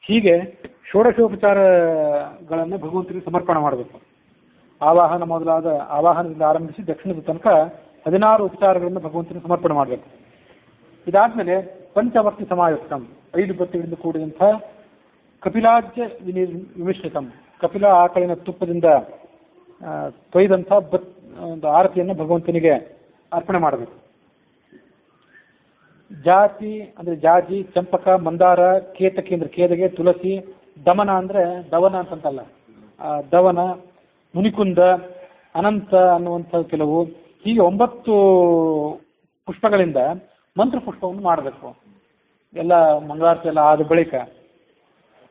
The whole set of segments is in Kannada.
ಹೀಗೆ ಷೋಡಶೋಪಚಾರಗಳನ್ನು ಭಗವಂತನಿಗೆ ಸಮರ್ಪಣೆ ಮಾಡಬೇಕು. ಆವಾಹನ ಮೊದಲಾದ ಆವಾಹನದಿಂದ ಆರಂಭಿಸಿ ದಕ್ಷಿಣದ ತನಕ 16 ಉಪಚಾರಗಳನ್ನು ಭಗವಂತನಿಗೆ ಸಮರ್ಪಣೆ ಮಾಡಬೇಕು. ಇದಾದ್ಮೇಲೆ ಪಂಚವರ್ತಿ ಸಮಾಯುಕ್ತಂ 5 ಬತ್ತಿಗಳಿಂದ ಕೂಡಿದಂಥ ಕಪಿಲಾಜ್ಯ ವಿಮಿಶ್ರಿತಂ ಕಪಿಲ ಆಕಳಿನ ತುಪ್ಪದಿಂದ ತೊಯ್ದಂಥ ಒಂದು ಆರತಿಯನ್ನು ಭಗವಂತನಿಗೆ ಅರ್ಪಣೆ ಮಾಡಬೇಕು. ಜಾತಿ ಅಂದರೆ ಜಾಜಿ, ಚಂಪಕ, ಮಂದಾರ, ಕೇತಕಿ ಅಂದರೆ ಕೇದಗೆ, ತುಳಸಿ, ದಮನ ಅಂದರೆ ದವನ ಅಂತಂತಲ್ಲ, ದವನ, ಮುನಿಕುಂದ, ಅನಂತ ಅನ್ನುವಂಥ ಕೆಲವು, ಹೀಗೆ 9 ಪುಷ್ಪಗಳಿಂದ ಮಂತ್ರ ಪುಷ್ಪವನ್ನು ಮಾಡಬೇಕು. ಎಲ್ಲ ಮಂಗಳಾರತಿ ಎಲ್ಲ ಆದ ಬಳಿಕ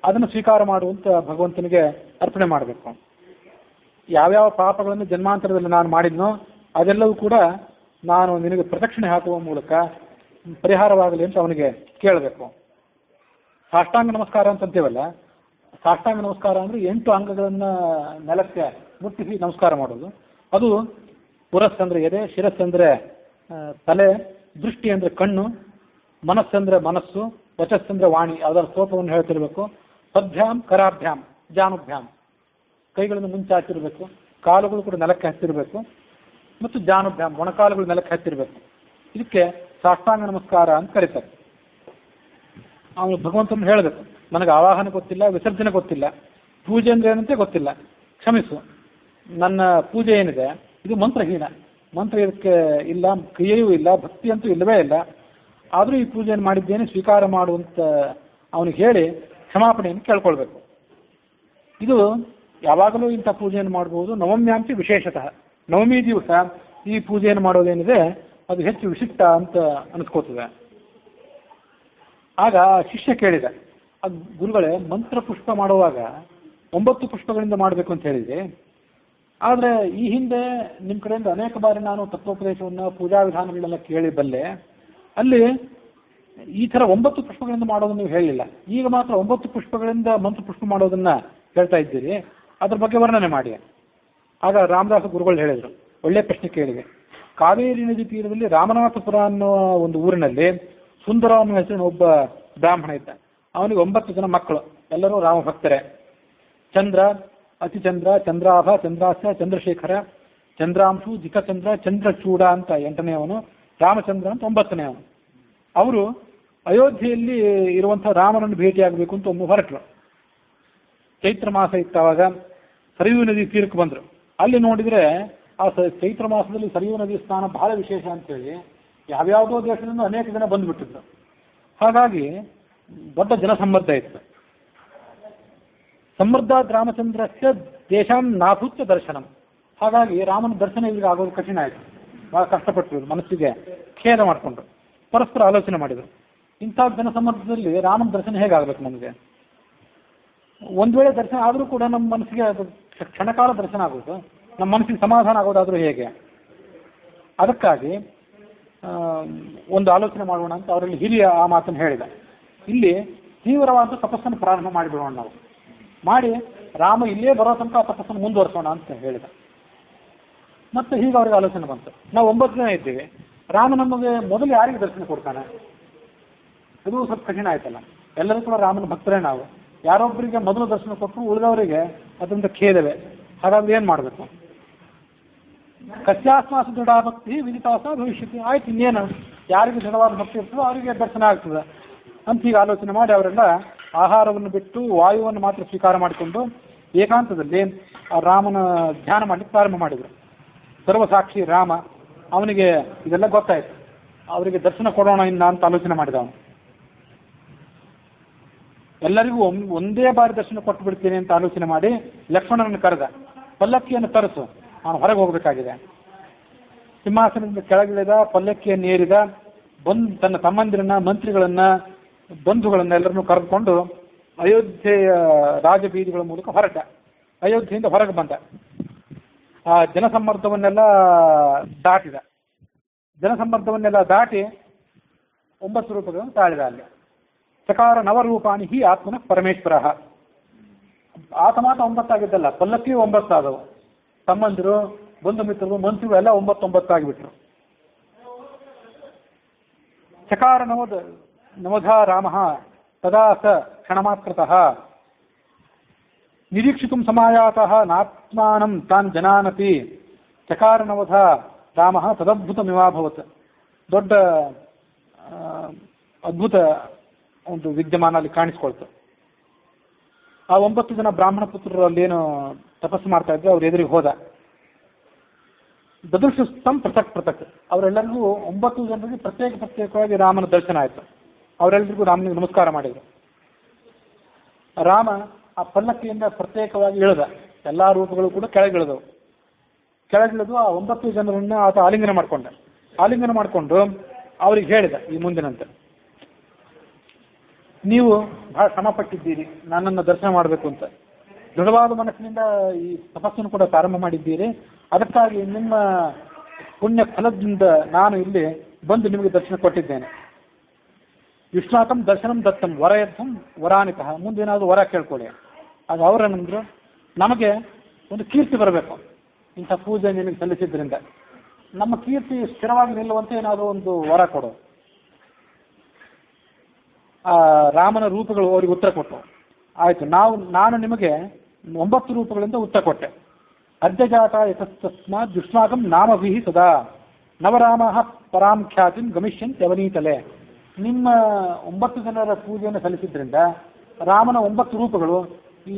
ಅದನ್ನು ಸ್ವೀಕಾರ ಮಾಡುವಂತ ಭಗವಂತನಿಗೆ ಅರ್ಪಣೆ ಮಾಡಬೇಕು. ಯಾವ್ಯಾವ ಪಾಪಗಳನ್ನು ಜನ್ಮಾಂತರದಲ್ಲಿ ನಾನು ಮಾಡಿದ್ನೋ ಅದೆಲ್ಲವೂ ಕೂಡ ನಾನು ನಿನಗೆ ಪ್ರದಕ್ಷಿಣೆ ಹಾಕುವ ಮೂಲಕ ಪರಿಹಾರವಾಗಲಿ ಅಂತ ಅವನಿಗೆ ಕೇಳಬೇಕು. ಸಾಷ್ಟಾಂಗ ನಮಸ್ಕಾರ ಅಂತಂತೀವಲ್ಲ, ಸಾಷ್ಟಾಂಗ ನಮಸ್ಕಾರ ಅಂದರೆ 8 ಅಂಗಗಳನ್ನು ನೆಲಕ್ಕೆ ಮುಟ್ಟಿಸಿ ನಮಸ್ಕಾರ ಮಾಡೋದು. ಅದು ಪುರಸ್ ಅಂದರೆ ಎದೆ, ಶಿರಸ್ಸಂದ್ರೆ ತಲೆ, ದೃಷ್ಟಿ ಅಂದರೆ ಕಣ್ಣು, ಮನಸ್ಸಂದ್ರೆ ಮನಸ್ಸು, ವಚಸ್ಸಂದ್ರೆ ವಾಣಿ, ಅದರ ಸ್ತೋತ್ರವನ್ನು ಹೇಳ್ತಿರ್ಬೇಕು. ಪದ್ಭ್ಯಾಮ್ ಕರಾಭ್ಯಾಮ್ ಜಾನುಭ್ಯಾಮ್, ಕೈಗಳನ್ನು ಮುಂಚೆ ಹಾಕಿರಬೇಕು, ಕಾಲುಗಳು ಕೂಡ ನೆಲಕ್ಕೆ ಹತ್ತಿರಬೇಕು, ಮತ್ತು ಜಾನುಭ್ಯಾಮ್ ಮೊಣಕಾಲುಗಳು ನೆಲಕ್ಕೆ ಹತ್ತಿರಬೇಕು. ಇದಕ್ಕೆ ಸಾಷ್ಟಾಂಗ ನಮಸ್ಕಾರ ಅಂತ ಕರೀತಾರೆ. ಅವನು ಭಗವಂತನ ಹೇಳಬೇಕು, ನನಗೆ ಆವಾಹನ ಗೊತ್ತಿಲ್ಲ, ವಿಸರ್ಜನೆ ಗೊತ್ತಿಲ್ಲ, ಪೂಜೆ ಅಂದ್ರೆ ಏನಂತೆ ಗೊತ್ತಿಲ್ಲ, ಕ್ಷಮಿಸು. ನನ್ನ ಪೂಜೆ ಏನಿದೆ ಇದು ಮಂತ್ರಹೀನ, ಮಂತ್ರ ಇದಕ್ಕೆ ಇಲ್ಲ, ಕ್ರಿಯೆಯೂ ಇಲ್ಲ, ಭಕ್ತಿ ಅಂತೂ ಇಲ್ಲವೇ ಇಲ್ಲ. ಆದರೂ ಈ ಪೂಜೆಯನ್ನು ಮಾಡಿದ್ದೇನೆ, ಸ್ವೀಕಾರ ಮಾಡುವಂತ ಅವನಿಗೆ ಹೇಳಿ ಕ್ಷಮಾಪಣೆಯನ್ನು ಕೇಳ್ಕೊಳ್ಬೇಕು. ಇದು ಯಾವಾಗಲೂ ಇಂಥ ಪೂಜೆಯನ್ನು ಮಾಡಬಹುದು. ನವಮ್ಯಾಂತಿ ವಿಶೇಷತಃ ನವಮಿ ದಿವಸ ಈ ಪೂಜೆಯನ್ನು ಮಾಡೋದೇನಿದೆ ಅದು ಹೆಚ್ಚು ವಿಶಿಷ್ಟ ಅಂತ ಅನಿಸ್ಕೋತದೆ. ಆಗ ಶಿಷ್ಯ ಕೇಳಿದ, ಗುರುಗಳೇ, ಮಂತ್ರ ಪುಷ್ಪ ಮಾಡುವಾಗ 9 ಪುಷ್ಪಗಳಿಂದ ಮಾಡಬೇಕು ಅಂತ ಹೇಳಿದ್ರಿ, ಆದರೆ ಈ ಹಿಂದೆ ನಿಮ್ಮ ಕಡೆಯಿಂದ ಅನೇಕ ಬಾರಿ ನಾನು ತತ್ವೋಪದೇಶವನ್ನು, ಪೂಜಾ ವಿಧಾನಗಳನ್ನೆಲ್ಲ ಕೇಳಿ ಬಲ್ಲೆ, ಅಲ್ಲಿ ಈ ಥರ 9 ಪುಷ್ಪಗಳಿಂದ ಮಾಡೋದನ್ನು ನೀವು ಹೇಳಲಿಲ್ಲ. ಈಗ ಮಾತ್ರ 9 ಪುಷ್ಪಗಳಿಂದ ಮಂತ್ರ ಪುಷ್ಪ ಮಾಡೋದನ್ನ ಹೇಳ್ತಾ ಇದ್ದೀರಿ, ಅದ್ರ ಬಗ್ಗೆ ವರ್ಣನೆ ಮಾಡಿ. ಆಗ ರಾಮದಾಸ ಗುರುಗಳು ಹೇಳಿದರು, ಒಳ್ಳೆ ಪ್ರಶ್ನೆ ಕೇಳಿದೆ. ಕಾವೇರಿ ನದಿ ತೀರದಲ್ಲಿ ರಾಮನಾಥಪುರ ಅನ್ನೋ ಒಂದು ಊರಿನಲ್ಲಿ ಸುಂದರ ಅನ್ನೋ ಹೆಸರಿನ ಒಬ್ಬ ಬ್ರಾಹ್ಮಣ ಇದ್ದ. ಅವನಿಗೆ 9 ಜನ ಮಕ್ಕಳು, ಎಲ್ಲರೂ ರಾಮ ಭಕ್ತರೇ. ಚಂದ್ರ, ಅತಿಚಂದ್ರ, ಚಂದ್ರಾಭ, ಚಂದ್ರಾಸ್ಯ, ಚಂದ್ರಶೇಖರ, ಚಂದ್ರಾಂಶು, ಜಿಕಚಂದ್ರ, ಚಂದ್ರಚೂಡ ಅಂತ 8ನೇವನು, ರಾಮಚಂದ್ರ ಅಂತ 9ನೇವನು. ಅವರು ಅಯೋಧ್ಯೆಯಲ್ಲಿ ಇರುವಂತಹ ರಾಮನನ್ನು ಭೇಟಿಯಾಗಬೇಕು ಅಂತ ಒಮ್ಮೆ ಹೊರಟರು. ಚೈತ್ರ ಮಾಸ ಇತ್ತಾವಾಗ ಸರಿಯೂ ನದಿ ತೀರಕ್ಕೆ ಬಂದರು. ಅಲ್ಲಿ ನೋಡಿದರೆ ಆ ಚೈತ್ರ ಮಾಸದಲ್ಲಿ ಸರಿಯೂ ನದಿ ಸ್ನಾನ ಬಹಳ ವಿಶೇಷ ಅಂತೇಳಿ ಯಾವ್ಯಾವುದೋ ದೇಶದಿಂದ ಅನೇಕ ಜನ ಬಂದುಬಿಟ್ಟಿದ್ರು. ಹಾಗಾಗಿ ದೊಡ್ಡ ಜನಸಮ್ಮರ್ದ ಇತ್ತು. ಸಮೃದ್ಧಾತ್ ರಾಮಚಂದ್ರಸ್ಯ ದೇಶಾಂ ನಾಭೂತ್ಯ ದರ್ಶನಂ. ಹಾಗಾಗಿ ರಾಮನ ದರ್ಶನ ಇಲ್ಲಿಗೆ ಆಗೋದು ಕಠಿಣ ಆಯಿತು. ಬಹಳ ಕಷ್ಟಪಟ್ಟರು, ಮನಸ್ಸಿಗೆ ಖೇದ ಮಾಡಿಕೊಂಡ್ರು. ಪರಸ್ಪರ ಆಲೋಚನೆ ಮಾಡಿದರು, ಇಂಥ ಜನಸಮ್ಮರ್ದದಲ್ಲಿ ರಾಮನ ದರ್ಶನ ಹೇಗಾಗಬೇಕು ನಮಗೆ? ಒಂದು ವೇಳೆ ದರ್ಶನ ಆದರೂ ಕೂಡ ನಮ್ಮ ಮನಸ್ಸಿಗೆ ಅದು ಕ್ಷಣಕಾಲ ದರ್ಶನ ಆಗೋದು, ನಮ್ಮ ಮನಸ್ಸಿಗೆ ಸಮಾಧಾನ ಆಗೋದಾದರೂ ಹೇಗೆ? ಅದಕ್ಕಾಗಿ ಒಂದು ಆಲೋಚನೆ ಮಾಡೋಣ ಅಂತ ಅವರಲ್ಲಿ ಹಿರಿಯ ಆ ಮಾತನ್ನು ಹೇಳಿದ. ಇಲ್ಲಿ ತೀವ್ರವಾದ ತಪಸ್ಸನ್ನು ಪ್ರಾರಂಭ ಮಾಡಿಬಿಡೋಣ, ನಾವು ಮಾಡಿ ರಾಮ ಇಲ್ಲೇ ಬರೋ ತನಕ ಆ ತಪಸ್ಸನ್ನು ಮುಂದುವರಿಸೋಣ ಅಂತ ಹೇಳಿದ. ಮತ್ತೆ ಹೀಗೆ ಅವ್ರಿಗೆ ಆಲೋಚನೆ ಬಂತು, ನಾವು 9 ಜನ ಇದ್ದೀವಿ, ರಾಮ ನಮಗೆ ಮೊದಲು ಯಾರಿಗೆ ದರ್ಶನ ಕೊಡ್ತಾನೆ? ಇದು ಸ್ವಲ್ಪ ಕಠಿಣ ಆಯ್ತಲ್ಲ. ಎಲ್ಲರೂ ಕೂಡ ರಾಮನ ಭಕ್ತರೇ ನಾವು. ಯಾರೊಬ್ಬರಿಗೆ ಮೊದಲು ದರ್ಶನ ಕೊಟ್ಟರು ಉಳಿದವರಿಗೆ ಅದರಿಂದ ಖೇದವೇ. ಹಾಗಾಗಿ ಏನು ಮಾಡಬೇಕು? ಕಸ್ಯಾಸ್ಮಾಸ ದೃಢ ಭಕ್ತಿ ವಿದಿತಾಸ ಭವಿಷ್ಯತಿ. ಆಯ್ತು, ಇನ್ನೇನು ಯಾರಿಗೆ ದೃಢವಾದ ಭಕ್ತಿ ಇರ್ತದೋ ಅವರಿಗೆ ದರ್ಶನ ಆಗ್ತದೆ ಅಂತ ಹೀಗೆ ಆಲೋಚನೆ ಮಾಡಿ ಅವರೆಲ್ಲ ಆಹಾರವನ್ನು ಬಿಟ್ಟು ವಾಯುವನ್ನು ಮಾತ್ರ ಸ್ವೀಕಾರ ಮಾಡಿಕೊಂಡು ಏಕಾಂತದಲ್ಲಿ ಆ ರಾಮನ ಧ್ಯಾನ ಮಾಡಲಿಕ್ಕೆ ಪ್ರಾರಂಭ ಮಾಡಿದರು. ಸರ್ವಸಾಕ್ಷಿ ರಾಮ, ಅವನಿಗೆ ಇದೆಲ್ಲ ಗೊತ್ತಾಯ್ತು. ಅವರಿಗೆ ದರ್ಶನ ಕೊಡೋಣ ಇನ್ನ ಅಂತ ಆಲೋಚನೆ ಮಾಡಿದ ಅವನು. ಎಲ್ಲರಿಗೂ ಒಂದೇ ಬಾರಿ ದರ್ಶನ ಕೊಟ್ಟು ಬಿಡ್ತೀನಿ ಅಂತ ಆಲೋಚನೆ ಮಾಡಿ ಲಕ್ಷ್ಮಣನನ್ನು ಕರೆದ. ಪಲ್ಲಕ್ಕಿಯನ್ನು ತರಿಸು, ನಾನು ಹೊರಗೆ ಹೋಗಬೇಕಾಗಿದೆ. ಸಿಂಹಾಸನದಿಂದ ಕೆಳಗಿಳಿದ, ಪಲ್ಲಕ್ಕಿಯನ್ನು ಏರಿದ, ತನ್ನ ತಮ್ಮಂದಿರನ್ನ, ಮಂತ್ರಿಗಳನ್ನ, ಬಂಧುಗಳನ್ನ ಎಲ್ಲರನ್ನೂ ಕರೆದುಕೊಂಡು ಅಯೋಧ್ಯೆಯ ರಾಜಬೀದಿಗಳ ಮೂಲಕ ಹೊರಟ. ಅಯೋಧ್ಯೆಯಿಂದ ಹೊರಗೆ ಬಂದ. ಆ ಜನಸಮ್ಮರ್ದವನ್ನೆಲ್ಲ ದಾಟಿದ. ಜನಸಮ್ಮರ್ದವನ್ನೆಲ್ಲ ದಾಟಿ 9 ರೂಪಗಳನ್ನು ತಾಳಿದ. ಅಲ್ಲಿ ಚಕಾರ ನವರೂಪಾಣಿ ಹಿ ಆತ್ಮನ ಪರಮೇಶ್ವರ. ಆತ ಮಾತ್ರ 9 ಆಗಿದ್ದಲ್ಲ, ಪಲ್ಲಕ್ಕಿಯೂ 9 ಆದವು. ತಮ್ಮಂದಿರು, ಬಂಧು ಮಿತ್ರರು, ಮಂತ್ರಿಗಳು ಎಲ್ಲ 9 ಆಗಿಬಿಟ್ರು. ಚಕಾರ ನವಧ ರಾಮ ತದಾ ಸ ಕ್ಷಣಮಾತ್ರತಃ ನಿರೀಕ್ಷಿತುಂ ಸಮಾಯಾತಃ ನಾತ್ಮಾನಂ ತಾನ್ ಜನಾನಪಿ ಚಕಾರನವಧ ರಾಮ ತದದ್ಭುತಮಿವಾಭವತ್. ದೊಡ್ಡ ಅದ್ಭುತ ಒಂದು ವಿದ್ಯಮಾನ ಅಲ್ಲಿ ಕಾಣಿಸ್ಕೊಳ್ತು. ಆ 9 ಜನ ಬ್ರಾಹ್ಮಣ ಪುತ್ರರು ಅಲ್ಲೇನು ತಪಸ್ಸು ಮಾಡ್ತಾ ಇದ್ರು, ಅವ್ರ ಎದುರಿಗೆ ಹೋದ. ದದೃಶಸ್ತಂ ಪೃಥಕ್ ಪೃಥಕ್, ಅವರೆಲ್ಲರಿಗೂ 9 ಜನರಿಗೆ ಪ್ರತ್ಯೇಕವಾಗಿ ರಾಮನ ದರ್ಶನ ಆಯಿತು. ಅವರೆಲ್ಲರಿಗೂ ರಾಮನಿಗೆ ನಮಸ್ಕಾರ ಮಾಡಿದರು. ರಾಮ ಆ ಪಲ್ಲಕ್ಕಿಯಿಂದ ಪ್ರತ್ಯೇಕವಾಗಿ ಇಳಿದ. ಎಲ್ಲ ರೂಪಗಳು ಕೂಡ ಕೆಳಗಿಳಿದವು. ಕೆಳಗಿಳಿದು ಆ 9 ಜನರನ್ನ ಆತ ಆಲಿಂಗನ ಮಾಡಿಕೊಂಡು ಅವ್ರಿಗೆ ಹೇಳಿದ ಈ ಮುಂದಿನಂತೆ, ನೀವು ಬಹಳ ಶ್ರಮ ಪಟ್ಟಿದ್ದೀರಿ ನನ್ನನ್ನು ದರ್ಶನ ಮಾಡಬೇಕು ಅಂತ. ದೃಢವಾದ ಮನಸ್ಸಿನಿಂದ ಈ ತಪಸ್ಸನ್ನು ಕೂಡ ಪ್ರಾರಂಭ ಮಾಡಿದ್ದೀರಿ. ಅದಕ್ಕಾಗಿ ನಿಮ್ಮ ಪುಣ್ಯ ಫಲದಿಂದ ನಾನು ಇಲ್ಲಿ ಬಂದು ನಿಮಗೆ ದರ್ಶನ ಕೊಟ್ಟಿದ್ದೇನೆ. ಯುಷ್ಣಾಕಂ ದರ್ಶನಂ ದತ್ತಂ ವರಯತ್ವಂ ವರಾನಿತಃ, ಮುಂದೇನಾದರೂ ವರ ಕೇಳ್ಕೊಳ್ಳಿ. ಆಗ ಅವರೇನಂದ್ರು, ನಮಗೆ ಒಂದು ಕೀರ್ತಿ ಬರಬೇಕು, ಇಂಥ ಪೂಜೆ ನಿನಗೆ ಸಲ್ಲಿಸಿದ್ರಿಂದ ನಮ್ಮ ಕೀರ್ತಿ ಸ್ಥಿರವಾಗಿ ನಿಲ್ಲುವಂತೆ ಏನಾದರೂ ಒಂದು ವರ ಕೊಡು. ಆ ರಾಮನ ರೂಪಗಳು ಅವರಿಗೆ ಉತ್ತರ ಕೊಟ್ಟು, ಆಯಿತು ನಾನು ನಿಮಗೆ 9 ರೂಪಗಳಿಂದ ಉತ್ತರ ಕೊಟ್ಟೆ. ಅರ್ಜಜಾತ ಯತಸ್ತಸ್ಮಾತ್ ದುಷ್ಮಾಕಂ ನಾಮಭಿಹಿ ಸದಾ ನವರಾಮ ಪರಾಂ ಖ್ಯಾತಿಂ ಗಮಿಷ್ಯನ್ ಯವನೀತಲೆ. ನಿಮ್ಮ 9 ಜನರ ಪೂಜೆಯನ್ನು ಸಲ್ಲಿಸಿದ್ರಿಂದ ರಾಮನ 9 ರೂಪಗಳು ಈ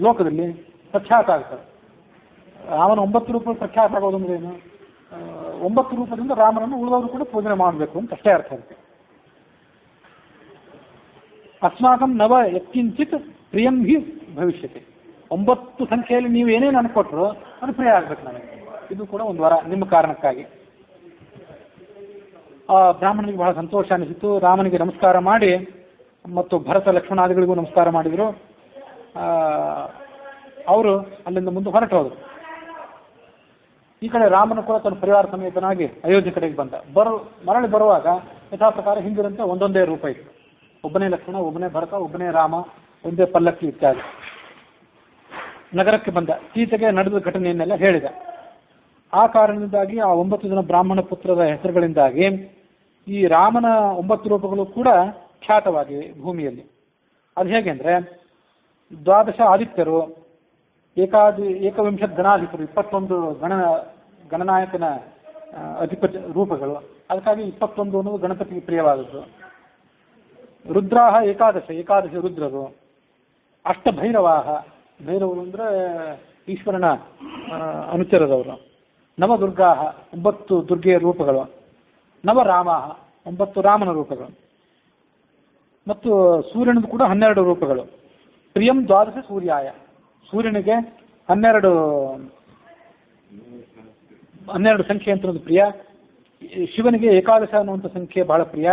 ಲೋಕದಲ್ಲಿ ಪ್ರಖ್ಯಾತ ಆಗ್ತವೆ. ರಾಮನ 9 ರೂಪಗಳು ಪ್ರಖ್ಯಾತ ಆಗೋದು ಅಂದ್ರೆ ಏನು? 9 ರೂಪದಿಂದ ರಾಮನನ್ನು ಉಳಿದವರು ಕೂಡ ಪೂಜನೆ ಮಾಡಬೇಕು ಅಂತ ಅಷ್ಟೇ ಅರ್ಥ ಇರುತ್ತೆ. ಅಸ್ಮಾಕಂ ನವ ಯತ್ಕಿಂಚಿತ್ ಪ್ರಿಯಂ ಹಿ ಭವಿಷ್ಯತೆ. 9 ಸಂಖ್ಯೆಯಲ್ಲಿ ನೀವು ಏನೇನು ಅನ್ಕೊಟ್ರು ಅದು ಪ್ರಿಯ ಆಗ್ಬೇಕು ನನಗೆ. ಇದು ಕೂಡ ಒಂದು ವರ ನಿಮ್ಮ ಕಾರಣಕ್ಕಾಗಿ. ಆ ಬ್ರಾಹ್ಮಣನಿಗೆ ಬಹಳ ಸಂತೋಷ ಅನಿಸಿತು. ರಾಮನಿಗೆ ನಮಸ್ಕಾರ ಮಾಡಿ ಮತ್ತು ಭರತ ಲಕ್ಷ್ಮಣಾದಿಗಳಿಗೂ ನಮಸ್ಕಾರ ಮಾಡಿದರು. ಅವರು ಅಲ್ಲಿಂದ ಮುಂದೆ ಹೊರಟು ಹೋದರು. ಈ ಕಡೆ ರಾಮನು ಕೂಡ ತನ್ನ ಪರಿವಾರ ಸಮೇತನಾಗಿ ಅಯೋಧ್ಯೆ ಕಡೆಗೆ ಬಂದ. ಮರಳಿ ಬರುವಾಗ ಯಥಾ ಪ್ರಕಾರ ಹಿಂದಿರಂತೆ ಒಂದೊಂದೇ ರೂಪ ಇತ್ತು. ಒಬ್ಬನೇ ಲಕ್ಷ್ಮಣ, ಒಬ್ಬನೇ ಭರತ, ಒಬ್ಬನೇ ರಾಮ, ಒಂದೇ ಪಲ್ಲಕ್ಕಿ ಇತ್ಯಾದಿ. ನಗರಕ್ಕೆ ಬಂದ. ಸೀತೆಗೆ ನಡೆದ ಘಟನೆಯನ್ನೆಲ್ಲ ಹೇಳಿದ. ಆ ಕಾರಣದಿಂದಾಗಿ ಆ 9 ಜನ ಬ್ರಾಹ್ಮಣ ಪುತ್ರರ ಹೆಸರುಗಳಿಂದಾಗಿ ಈ ರಾಮನ 9 ರೂಪಗಳು ಕೂಡ ಖ್ಯಾತವಾಗಿವೆ ಭೂಮಿಯಲ್ಲಿ. ಅದು ಹೇಗೆ ಅಂದರೆ, 12 ಆದಿತ್ಯರು, 21 ಗಣಾಧಿಪರು, 21 ಗಣನಾಯಕನ ಅಧಿಪತಿ ರೂಪಗಳು. ಅದಕ್ಕಾಗಿ 21 ಅನ್ನೋದು ಗಣಪತಿಗೆ ಪ್ರಿಯವಾದದ್ದು. ರುದ್ರಾಹ 11 ರುದ್ರರು. ಅಷ್ಟಭೈರವಾಹ, ಭೈರವರು ಅಂದರೆ ಈಶ್ವರನ ಅನುಚರದವರು. ನವದುರ್ಗಾಹ 9 ದುರ್ಗೆಯ ರೂಪಗಳು. ನವರಾಮಾಹ 9 ರಾಮನ ರೂಪಗಳು. ಮತ್ತು ಸೂರ್ಯನದು ಕೂಡ 12 ರೂಪಗಳು. ಪ್ರಿಯಂ 12 ಸೂರ್ಯಾಯ, ಸೂರ್ಯನಿಗೆ 12 ಸಂಖ್ಯೆ ಅಂತ ಒಂದು ಪ್ರಿಯ. ಶಿವನಿಗೆ 11 ಅನ್ನುವಂಥ ಸಂಖ್ಯೆ ಬಹಳ ಪ್ರಿಯ.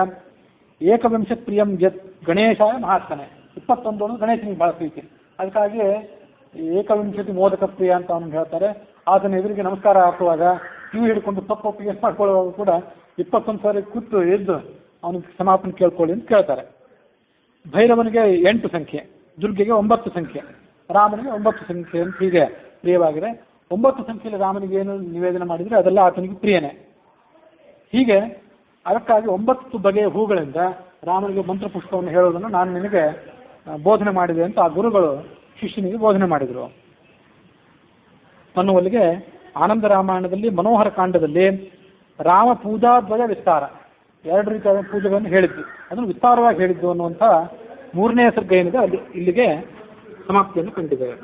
21 ಪ್ರಿಯಂ ಯತ್ ಗಣೇಶಾಯ ಮಹಾತ್ಮನೆ, 21 ಅನ್ನೋದು ಗಣೇಶನಿಗೆ ಬಹಳ ಪ್ರೀತಿ. ಅದಕ್ಕಾಗಿ 21 ಮೋದಕ ಪ್ರಿಯ ಅಂತ ಅವನು ಹೇಳ್ತಾರೆ. ಆತನ ಎದುರಿಗೆ ನಮಸ್ಕಾರ ಹಾಕುವಾಗ ಕಿವಿ ಹಿಡ್ಕೊಂಡು ತಪ್ಪೊಪ್ಪಿಗೆ ಮಾಡ್ಕೊಳ್ಳುವಾಗ ಕೂಡ 21 ಸಾರಿ ಕೂತು ಎದ್ದು ಅವನಿಗೆ ಕ್ಷಮಾಪಣೆ ಕೇಳ್ಕೊಳ್ಳಿ ಅಂತ ಕೇಳ್ತಾರೆ. ಭೈರವನಿಗೆ 8 ಸಂಖ್ಯೆ, ದುರ್ಗೆಗೆ 9 ಸಂಖ್ಯೆ, ರಾಮನಿಗೆ 9 ಸಂಖ್ಯೆ ಅಂತ ಹೀಗೆ ಪ್ರಿಯವಾಗಿದೆ. 9 ಸಂಖ್ಯೆಯಲ್ಲಿ ರಾಮನಿಗೆ ಏನು ನಿವೇದನೆ ಮಾಡಿದರೆ ಅದೆಲ್ಲ ಆತನಿಗೆ ಪ್ರಿಯನೇ. ಹೀಗೆ ಅದಕ್ಕಾಗಿ 9 ಬಗೆಯ ಹೂಗಳಿಂದ ರಾಮನಿಗೆ ಮಂತ್ರಪುಷ್ಪವನ್ನು ಹೇಳೋದನ್ನು ನಾನು ನಿನಗೆ ಬೋಧನೆ ಮಾಡಿದೆ ಅಂತ ಆ ಗುರುಗಳು ಶಿಷ್ಯನಿಗೆ ಬೋಧನೆ ಮಾಡಿದರು ಅನ್ನುವಲ್ಲಿಗೆ ಆನಂದ ರಾಮಾಯಣದಲ್ಲಿ ಮನೋಹರ ಕಾಂಡದಲ್ಲಿ ರಾಮ ಪೂಜಾದ್ವಯ ವಿಸ್ತಾರ 2 ರೀತಿಯಾದ ಪೂಜೆಗಳನ್ನು ಹೇಳಿದ್ದು, ಅದನ್ನು ವಿಸ್ತಾರವಾಗಿ ಹೇಳಿದ್ದು ಅನ್ನುವಂಥ 3ನೇ ಸರ್ಗ ಏನಿದೆ ಅಲ್ಲಿ ಇಲ್ಲಿಗೆ ಸಮಾಪ್ತಿಯನ್ನು ಕಂಡಿದ್ದೇವೆ.